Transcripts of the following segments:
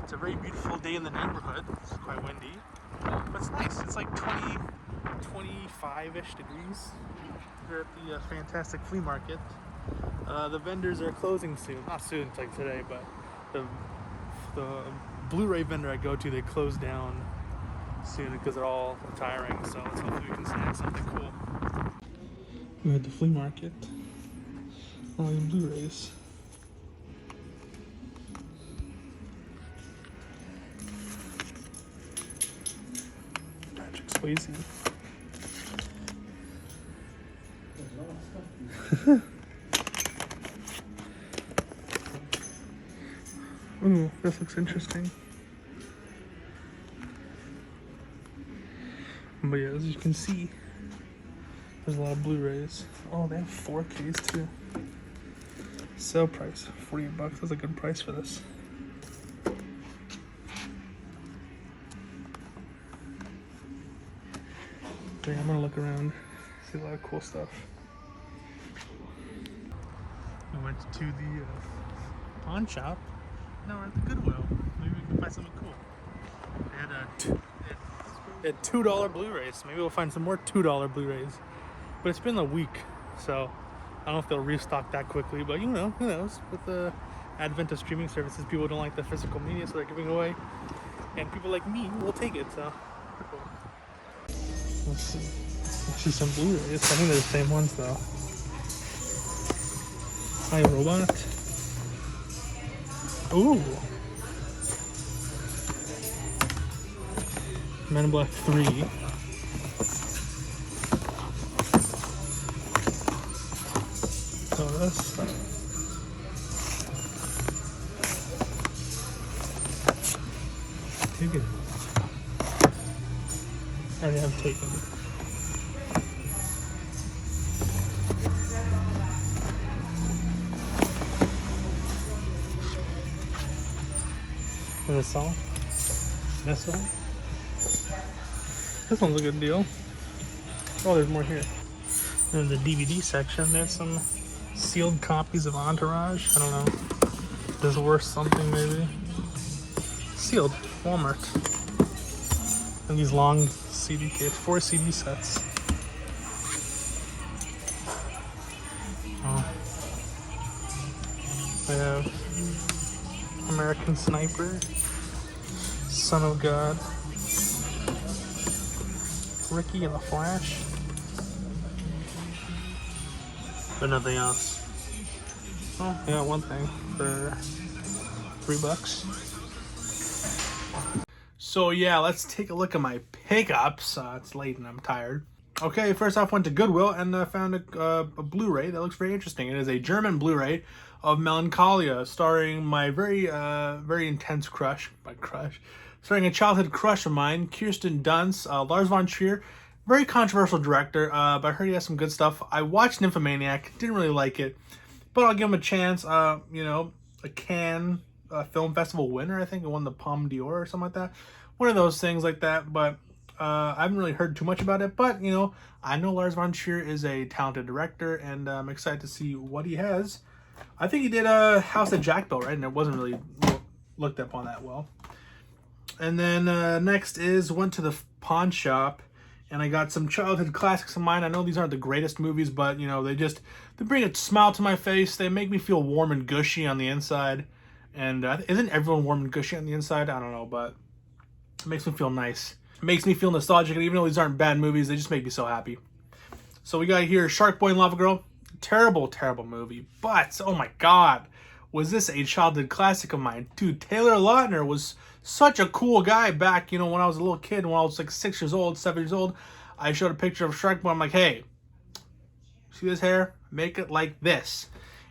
It's a very beautiful day in the neighborhood. It's quite windy, but it's nice. It's like 20, 25-ish degrees here at the fantastic flea market. The vendors are closing soon. Not soon, it's like today, but the Blu-ray vendor I go to, they close down soon because they're all retiring. So let's hopefully we can snag something cool. We're at the flea market. All these Blu-rays. Swayze. Ooh, this looks interesting. But yeah, as you can see, there's a lot of Blu-rays. Oh, they have 4Ks too. Sale price, $48. That's a good price for this. Yeah, I'm gonna look around, see a lot of cool stuff. We went to the pawn shop. Now we're at the Goodwill. Maybe we can find something cool. They had $2 Blu-rays. Maybe we'll find some more $2 Blu-rays. But it's been a week, so I don't know if they'll restock that quickly. But you know, who knows? With the advent of streaming services, people don't like the physical media, so they're giving away. And people like me will take it. So cool. Let's see. I see some Blu-rays. I think they're the same ones though. Hi, Robot. Ooh. Men in Black 3. Oh, this. Take it. I already have taken it. This song? This one? This one's a good deal. Oh, there's more here. In the DVD section, there's some sealed copies of Entourage. I don't know. This is worth something, maybe. Sealed. Walmart. And these long CD cases. 4 CD sets. Oh. I have American Sniper. Son of God. Ricky and the Flash. But nothing else. Oh, yeah, one thing for $3. So yeah, let's take a look at my pickups. It's late and I'm tired. Okay, first off, went to Goodwill and found a Blu-ray that looks very interesting. It is a German Blu-ray of Melancholia, starring my very intense crush, starring a childhood crush of mine, Kirsten Dunst, Lars Von Trier. Very controversial director, but I heard he has some good stuff. I watched Nymphomaniac, didn't really like it, but I'll give him a chance. You know, a Cannes Film Festival winner, I think. It won the Palme d'Or or something like that. One of those things like that, but I haven't really heard too much about it. But, you know, I know Lars Von Trier is a talented director, and I'm excited to see what he has. I think he did House of Jack Bill, right? And it wasn't really looked upon that well. And then next is went to the pawn shop, and I got some childhood classics of mine. I know these aren't the greatest movies, but, you know, they bring a smile to my face. They make me feel warm and gushy on the inside. And isn't everyone warm and gushy on the inside? I don't know, but it makes me feel nice. It makes me feel nostalgic, and even though these aren't bad movies, they just make me so happy. So we got here Shark Boy and Lava Girl. Terrible, terrible movie. But, oh my God, was this a childhood classic of mine. Dude, Taylor Lautner was such a cool guy back, you know, when I was a little kid, when I was like 6 years old, 7 years old. I showed a picture of Shark Boy. I'm like, hey, see this hair? Make it like this.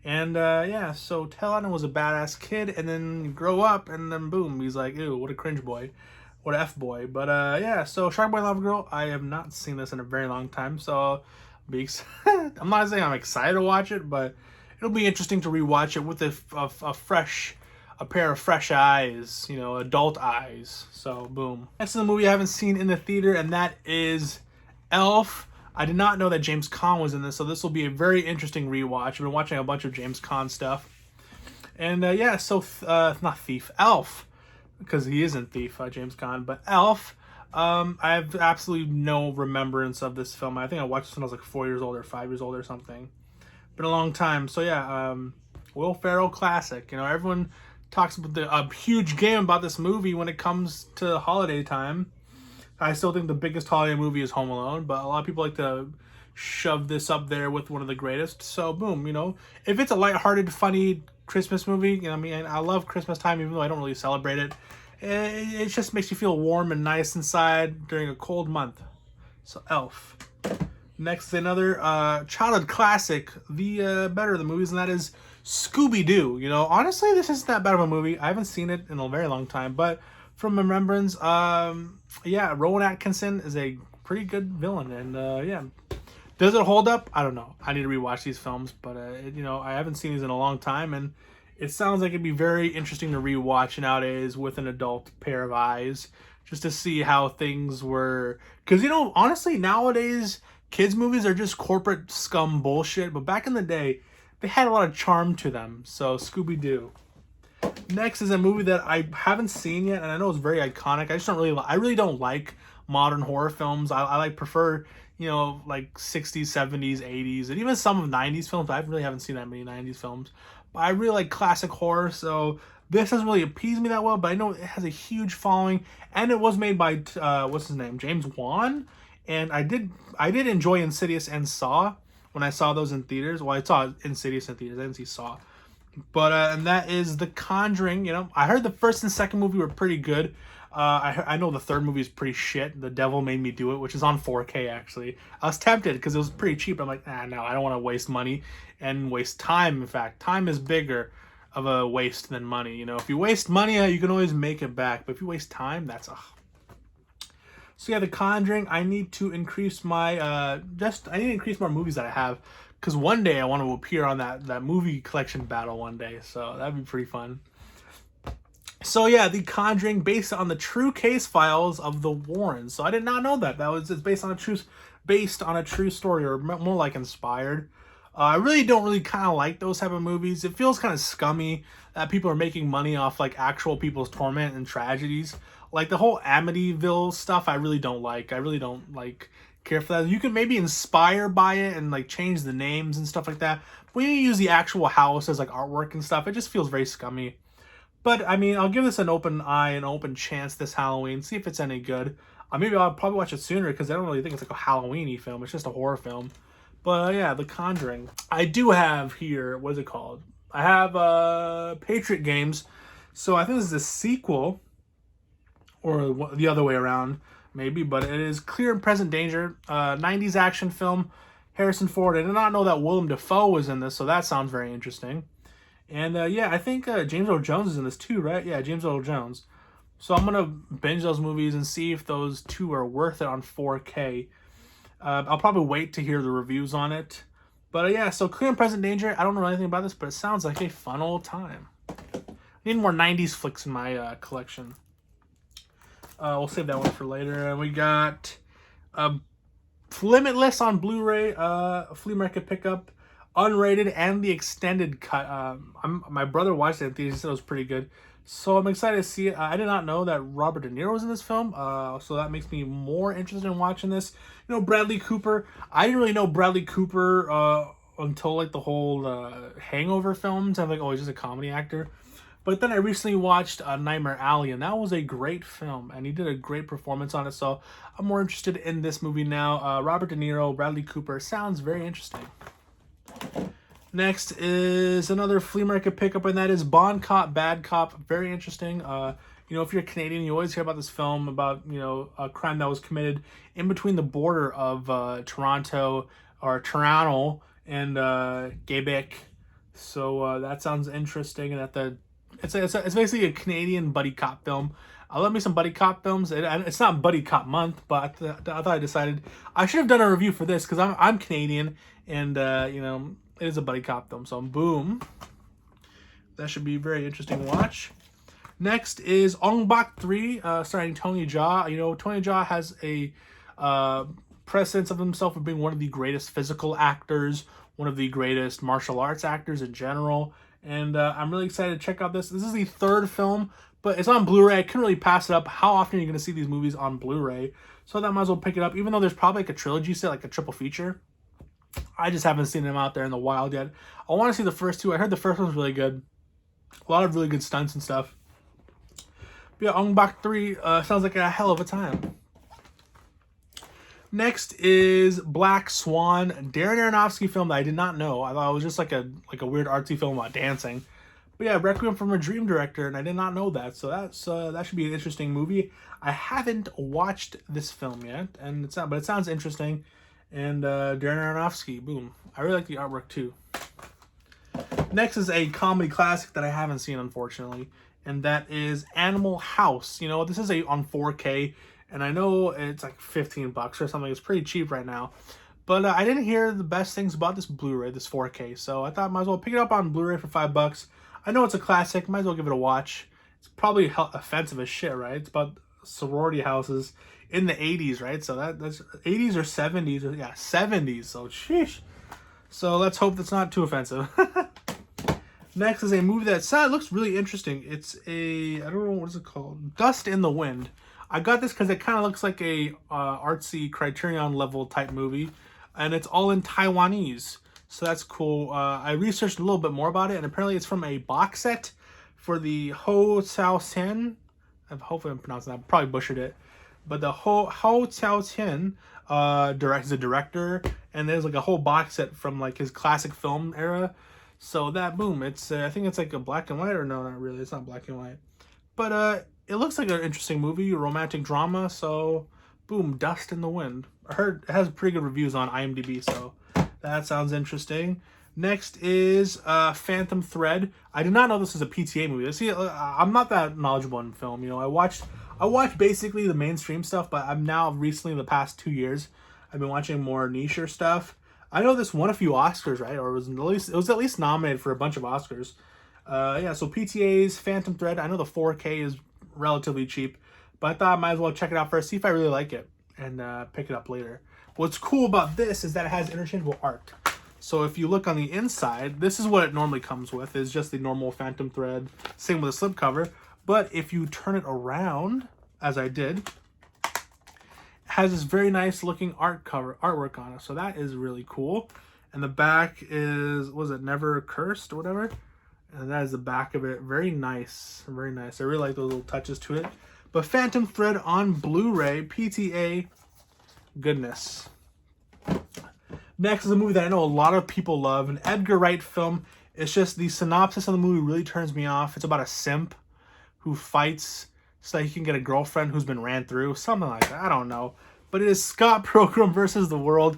And yeah, so Taylor Lautner was a badass kid, and then you grow up, and then boom, he's like, ew, what a cringe boy. What a F-boy. But yeah, so Shark Boy and Lava Girl, I have not seen this in a very long time, so I'm not saying I'm excited to watch it, but it'll be interesting to rewatch it with a pair of fresh eyes, you know, adult eyes. So boom. Next is the movie I haven't seen in the theater, and that is Elf. I did not know that James Caan was in this, so this will be a very interesting rewatch. I've been watching a bunch of James Caan stuff. And yeah, so not Thief, Elf. because he isn't Thief, James Caan. But Elf, I have absolutely no remembrance of this film. I think I watched this when I was like 4 years old or 5 years old or something. Been a long time. So yeah, Will Ferrell classic. You know, everyone talks about a huge game about this movie when it comes to holiday time. I still think the biggest holiday movie is Home Alone, but a lot of people like to shove this up there with one of the greatest. So boom, you know, if it's a lighthearted, funny Christmas movie, you know, I mean, I love Christmas time, even though I don't really celebrate it. It just makes you feel warm and nice inside during a cold month. So Elf. Next is another childhood classic, the better of the movies, and that is Scooby Doo. You know, honestly, this isn't that bad of a movie. I haven't seen it in a very long time, but from remembrance, yeah, Rowan Atkinson is a pretty good villain, and yeah, does it hold up? I don't know. I need to rewatch these films, but you know, I haven't seen these in a long time, and it sounds like it'd be very interesting to rewatch nowadays with an adult pair of eyes, just to see how things were. Because you know, honestly, nowadays kids movies are just corporate scum bullshit, but back in the day, they had a lot of charm to them. So Scooby Doo. Next is a movie that I haven't seen yet, and I know it's very iconic. I really don't like modern horror films. I like prefer, you know, like 60s, 70s, 80s, and even some of 90s films. I really haven't seen that many 90s films, but I really like classic horror. So this doesn't really appease me that well, but I know it has a huge following, and it was made by what's his name, James Wan, and I did enjoy Insidious and Saw when I saw those in theaters. Well, I saw Insidious in theaters. I didn't see Saw. But and that is The Conjuring. You know, I heard the first and second movie were pretty good. I know the third movie is pretty shit. The Devil Made Me Do It, which is on 4K actually. I was tempted because it was pretty cheap. I'm like, no, I don't want to waste money and waste time. In fact, time is bigger of a waste than money. You know, if you waste money, you can always make it back. But if you waste time, that's So yeah, The Conjuring. I need to increase my I need to increase more movies that I have. Because one day I want to appear on that movie collection battle one day. So that'd be pretty fun. So yeah, The Conjuring, based on the true case files of the Warrens. So I did not know that. It's based on a true story, or more like inspired. I really don't kind of like those type of movies. It feels kind of scummy that people are making money off like actual people's torment and tragedies. Like the whole Amityville stuff, I really don't like. I really don't like care for that. You can maybe inspire by it and like change the names and stuff like that. But when you use the actual house as like artwork and stuff, it just feels very scummy. But I mean, I'll give this an open eye, an open chance this Halloween. See if it's any good. Maybe I'll probably watch it sooner because I don't really think it's like a Halloween-y film. It's just a horror film. But yeah, The Conjuring. I do have here, what is it called? I have Patriot Games. So I think this is a sequel, or the other way around, maybe. But it is Clear and Present Danger, 90s action film. Harrison Ford. I did not know that Willem Dafoe was in this, so that sounds very interesting. And yeah, I think James Earl Jones is in this too, right? Yeah, James Earl Jones. So I'm going to binge those movies and see if those two are worth it on 4K. I'll probably wait to hear the reviews on it. But yeah, so Clear and Present Danger, I don't know anything about this, but it sounds like a fun old time. I need more 90s flicks in my collection. We'll save that one for later. And we got Limitless on Blu-ray, flea market pickup, unrated, and the extended cut. My brother watched it in theaters. He said it was pretty good. So I'm excited to see it. I did not know that Robert De Niro was in this film, so that makes me more interested in watching this. You know, Bradley Cooper. I didn't really know Bradley Cooper until like the whole Hangover films. I'm like, oh, he's just a comedy actor. But then I recently watched Nightmare Alley, and that was a great film, and he did a great performance on it. So I'm more interested in this movie now. Robert De Niro, Bradley Cooper, sounds very interesting. Next is another flea market pickup, and that is Bon Cop, Bad Cop. Very interesting. You know, if you're Canadian, you always hear about this film about, you know, a crime that was committed in between the border of Toronto and Quebec. So that sounds interesting, and that it's basically a Canadian buddy cop film. I love me some buddy cop films. It's not buddy cop month, but I thought I decided I should have done a review for this because I'm Canadian, and you know, it is a buddy cop film. So boom, that should be a very interesting watch. Next is Ong Bak 3, starring Tony Jaa. You know, Tony Jaa has a precedence of himself of being one of the greatest physical actors, one of the greatest martial arts actors in general. And I'm really excited to check out this. This is the third film But it's on Blu-ray. I couldn't really pass it up. How often are you going to see these movies on Blu-ray? So I might as well pick it up, even though there's probably like a trilogy set, like a triple feature. I just haven't seen them out there in the wild yet. I want to see the first two. I heard the first one's really good. A lot of really good stunts and stuff. But yeah, Ong Bak 3 sounds like a hell of a time. Next is Black Swan, Darren Aronofsky film that I did not know. I thought it was just like a weird artsy film about dancing. But yeah, Requiem from a Dream director, and I did not know that. So that should be an interesting movie. I haven't watched this film yet, and but it sounds interesting. And Darren Aronofsky, boom. I really like the artwork too. Next is a comedy classic that I haven't seen, unfortunately, and that is Animal House. You know, this is on 4K. And I know it's like $15 or something. It's pretty cheap right now. But I didn't hear the best things about this Blu-ray, this 4K. So I thought I might as well pick it up on Blu-ray for $5. I know it's a classic. Might as well give it a watch. It's probably offensive as shit, right? It's about sorority houses in the 80s, right? So that's 80s or 70s. Or, yeah, 70s. So sheesh. So let's hope that's not too offensive. Next is a movie that looks really interesting. It's I don't know, what is it called? Dust in the Wind. I got this because it kind of looks like a artsy Criterion level type movie, and it's all in Taiwanese, so that's cool. I researched a little bit more about it, and apparently it's from a box set for the Ho Cao Xian. Hopefully I'm pronouncing that. I probably butchered it, but the Ho Cao Xian is a director, and there's like a whole box set from like his classic film era. So that boom, it's I think it's like a black and white, or no, not really. It's not black and white, but it looks like an interesting movie, a romantic drama, so boom, Dust in the Wind. I heard it has pretty good reviews on IMDb, so that sounds interesting. Next is Phantom Thread. I did not know this was a PTA movie. See, I'm not that knowledgeable in film. You know, I watch basically the mainstream stuff, but I'm now recently, the past 2 years, I've been watching more niche stuff. I know this won a few Oscars, right? Or it was at least nominated for a bunch of Oscars. Yeah, so PTA's Phantom Thread. I know the 4K is relatively cheap, but I thought I might as well check it out first, see if I really like it, and pick it up later. What's cool about this is that it has interchangeable art. So if you look on the inside, this is what it normally comes with, is just the normal Phantom Thread, same with a slipcover. But if you turn it around, as I did, it has this very nice looking artwork on it. So that is really cool. And the back is, was it Never Cursed or whatever? And that is the back of it. Very nice. Very nice. I really like those little touches to it. But Phantom Thread on Blu-ray, PTA, goodness. Next is a movie that I know a lot of people love, an Edgar Wright film. It's just the synopsis of the movie really turns me off. It's about a simp who fights so that he can get a girlfriend who's been ran through. Something like that. I don't know. But it is Scott Pilgrim versus the World.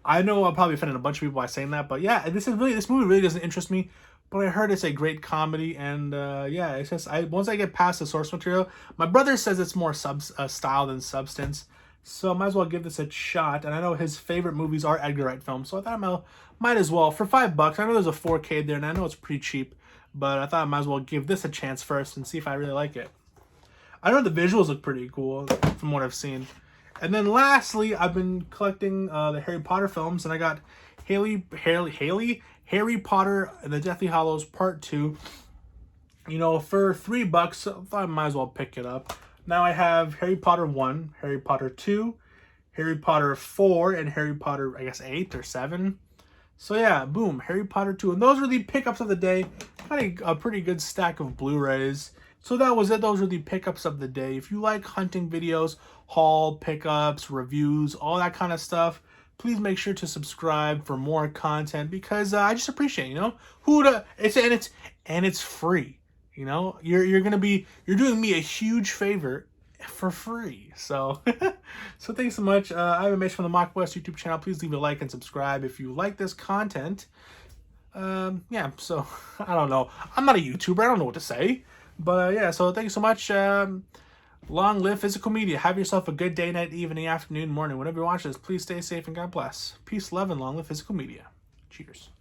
I know I'll probably offend a bunch of people by saying that. But yeah, this movie really doesn't interest me. But I heard it's a great comedy, and yeah, it's just once I get past the source material, my brother says it's more style than substance, so I might as well give this a shot. And I know his favorite movies are Edgar Wright films, so I thought I might as well for $5. I know there's a 4K there, and I know it's pretty cheap, but I thought I might as well give this a chance first and see if I really like it. I know the visuals look pretty cool from what I've seen. And then lastly, I've been collecting the Harry Potter films, and I got Harry Potter and the Deathly Hallows Part 2. You know, for $3, I might as well pick it up. Now I have Harry Potter 1, Harry Potter 2, Harry Potter 4, and Harry Potter, I guess, 8 or 7. So yeah, boom, Harry Potter 2. And those are the pickups of the day. Got a pretty good stack of Blu-rays. So that was it. Those are the pickups of the day. If you like hunting videos, haul, pickups, reviews, all that kind of stuff, please make sure to subscribe for more content, because I just appreciate, you know, it's free. You know, you're doing me a huge favor for free. So so thanks so much. I'm Mitch from the Mock West YouTube channel. Please leave a like and subscribe if you like this content. Yeah, so I don't know. I'm not a YouTuber. I don't know what to say. But yeah, so thanks so much. Long live physical media. Have yourself a good day, night, evening, afternoon, morning. Whenever you watch this, please stay safe and God bless. Peace, love, and long live physical media. Cheers.